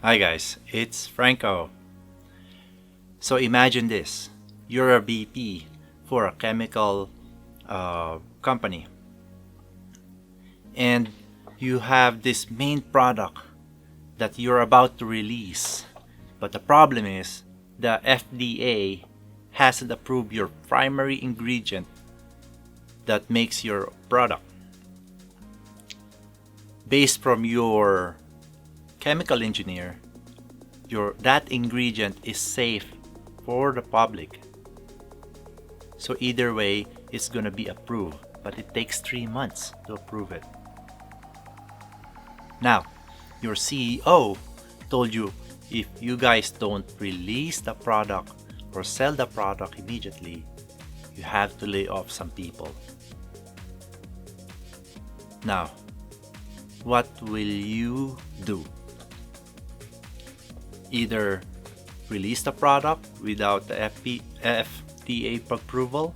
Hi guys, it's Franco. So imagine this. You're a VP for a chemical company and you have this main product that you're about to release. But the problem is the FDA hasn't approved your primary ingredient that makes your product. Based from your chemical engineer, that ingredient is safe for the public. So either way, it's gonna be approved, but it takes 3 months to approve it. Now, your CEO told you if you guys don't release the product or sell the product immediately, you have to lay off some people. Now, what will you do? Either release the product without the FDA approval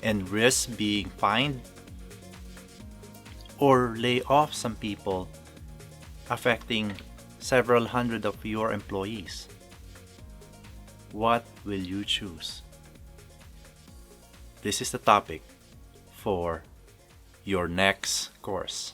and risk being fined, or lay off some people, affecting several hundred of your employees. What will you choose? This is the topic for your next course.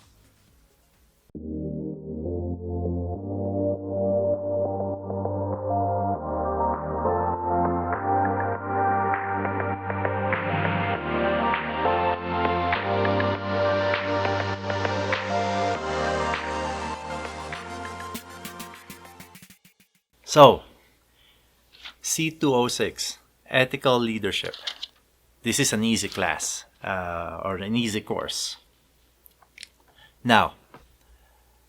So, C206, Ethical Leadership. This is an easy class or an easy course. Now,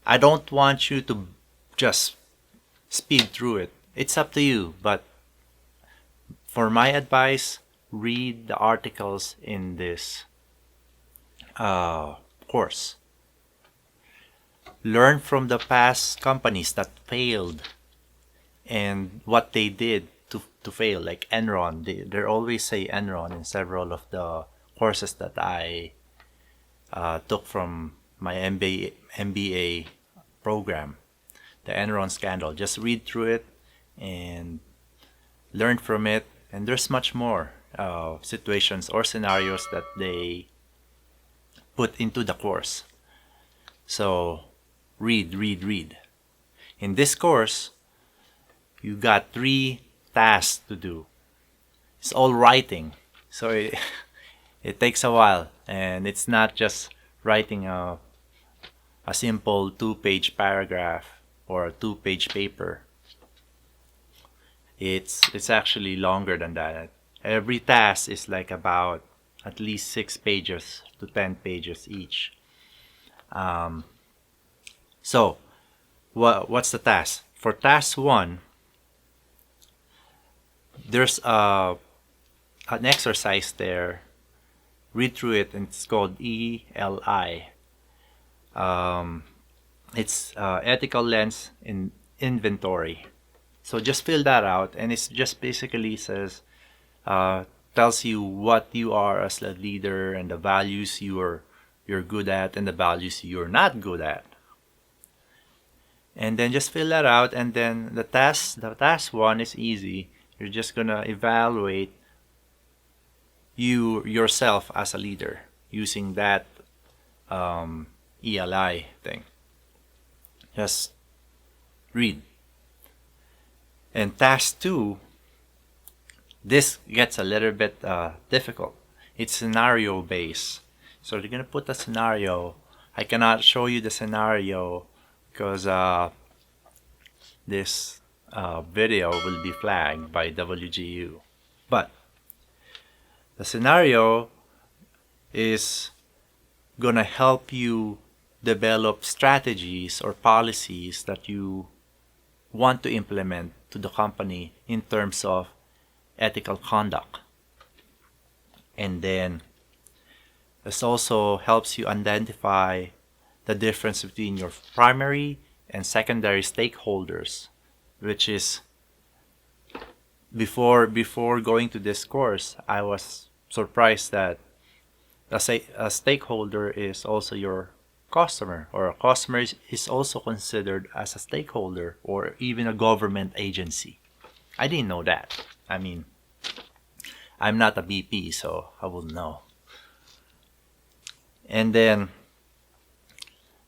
I don't want you to just speed through it. It's up to you, but for my advice, read the articles in this course. Learn from the past companies that failed and what they did to fail, like Enron. They always say Enron in several of the courses that I took from my MBA program. The Enron scandal. Just read through it and learn from it. And there's much more situations or scenarios that they put into the course. So read. In this course, you got 3 tasks to do. It's all writing, so it takes a while, and it's not just writing a simple 2-page paragraph or a 2-page paper. It's actually longer than that. Every task is like about at least 6 pages to 10 pages each. So what's the task? For task 1, there's an exercise there. Read through it, and it's called ELI. It's ethical lens in inventory. So just fill that out, and it's just basically says, tells you what you are as a leader and the values you're good at and the values you're not good at. And then just fill that out, and then the task 1 is easy. You're just gonna evaluate yourself as a leader using that ELI thing. Just read. And task 2, this gets a little bit difficult. It's scenario based. So you're gonna put a scenario. I cannot show you the scenario because this video will be flagged by WGU. But the scenario is gonna help you develop strategies or policies that you want to implement to the company in terms of ethical conduct. And then this also helps you identify the difference between your primary and secondary stakeholders, which is before going to this course, I was surprised that a stakeholder is also your customer, or a customer is also considered as a stakeholder or even a government agency. I didn't know that. I mean, I'm not a BP, so I wouldn't know. And then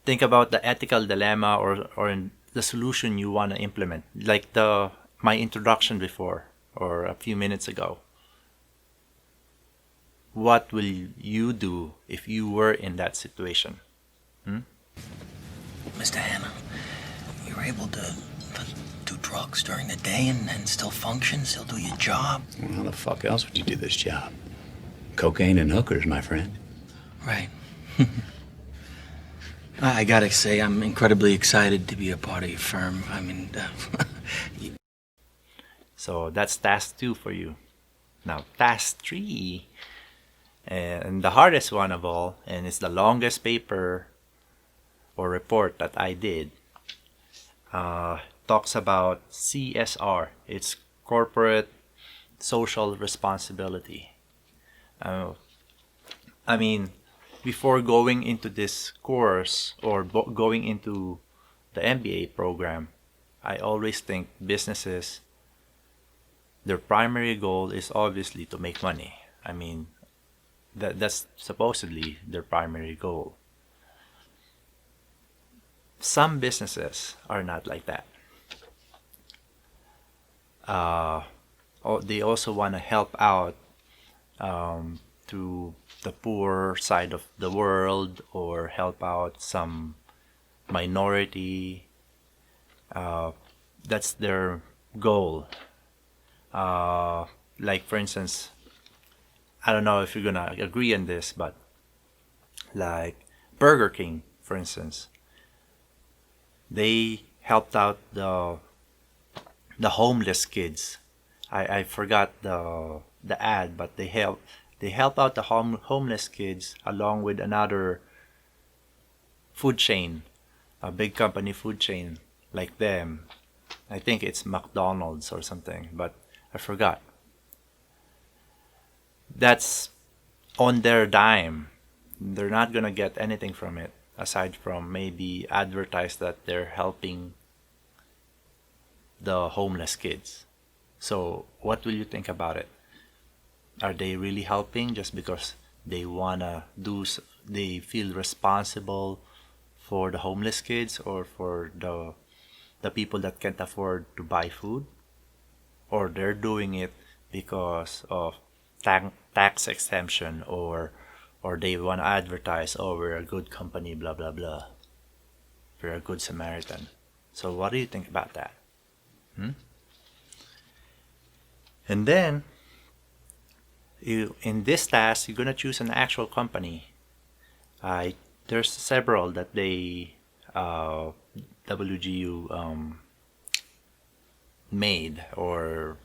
think about the ethical dilemma or the solution you want to implement, like my introduction before or a few minutes ago. What will you do if you were in that situation? Mr. Hanna, you're able to do drugs during the day and still function, still do your job? Well, how the fuck else would you do this job? Cocaine and hookers, my friend. Right. I gotta say, I'm incredibly excited to be a part of your firm. I mean, So that's task 2 for you. Now, task 3, and the hardest one of all, and it's the longest paper or report that I did, talks about CSR. It's corporate social responsibility. I mean, before going into this course or going into the MBA program, I always think businesses, their primary goal is obviously to make money. I mean, that's supposedly their primary goal. Some businesses are not like that. They also want to help out to the poor side of the world or help out some minority. That's their goal. Like, for instance, I don't know if you're gonna agree on this, but like Burger King, for instance, they helped out the homeless kids. I forgot the ad, but they help out the homeless kids along with another food chain, a big company food chain like them. I think it's McDonald's or something, but I forgot. That's on their dime. They're not gonna get anything from it aside from maybe advertise that they're helping the homeless kids. So what will you think about it? Are they really helping just because they they feel responsible for the homeless kids or for the people that can't afford to buy food? Or they're doing it because of tax exemption or they want to advertise, oh, we're a good company, blah blah blah, we're a good Samaritan. So what do you think about that? And then in this task, you're gonna choose an actual company. There's several that they WGU made or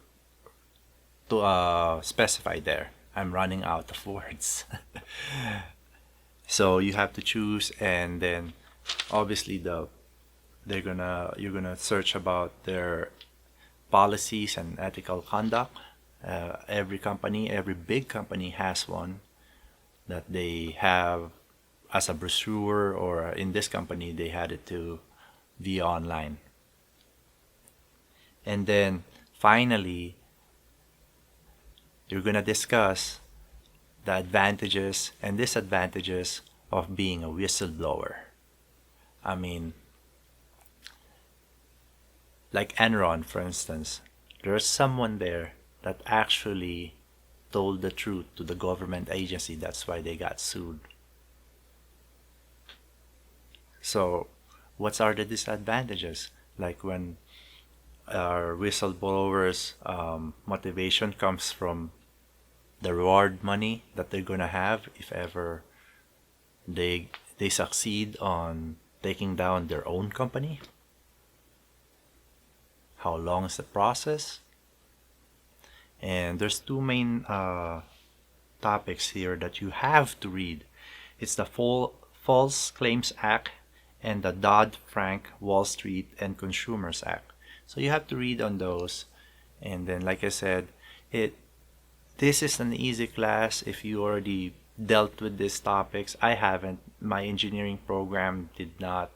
to specify there. I'm running out of words. So you have to choose, and then obviously you're gonna search about their policies and ethical conduct. Every big company has one that they have as a brochure, or in this company they had it to via online. And then finally, you're gonna discuss the advantages and disadvantages of being a whistleblower. I mean, like Enron, for instance, there's someone there that actually told the truth to the government agency. That's why they got sued. So, what are the disadvantages? Like when our whistleblowers' motivation comes from the reward money that they're gonna have if ever they succeed on taking down their own company. How long is the process? And there's two main topics here that you have to read. It's the False Claims Act and the Dodd-Frank Wall Street and Consumers Act. So you have to read on those. And then, like I said, this is an easy class if you already dealt with these topics. I haven't. My engineering program did not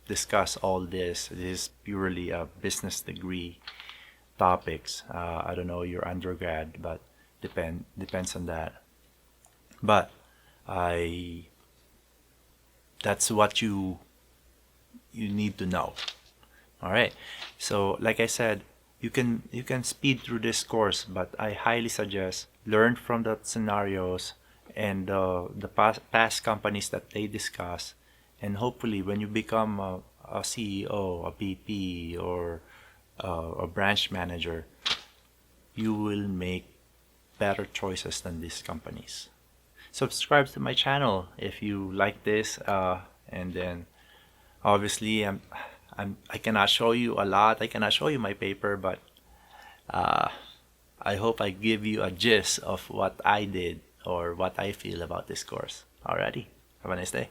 discuss all this. It is purely a business degree topics. I don't know your undergrad, but depends on that. But I that's what you need to know. All right. So like I said, you can speed through this course, but I highly suggest learn from the scenarios and the past companies that they discuss, and hopefully when you become a CEO, a VP, or a branch manager, you will make better choices than these companies. Subscribe to my channel if you like this, and then obviously I cannot show you a lot. I cannot show you my paper, but I hope I give you a gist of what I did or what I feel about this course. Alrighty, have a nice day.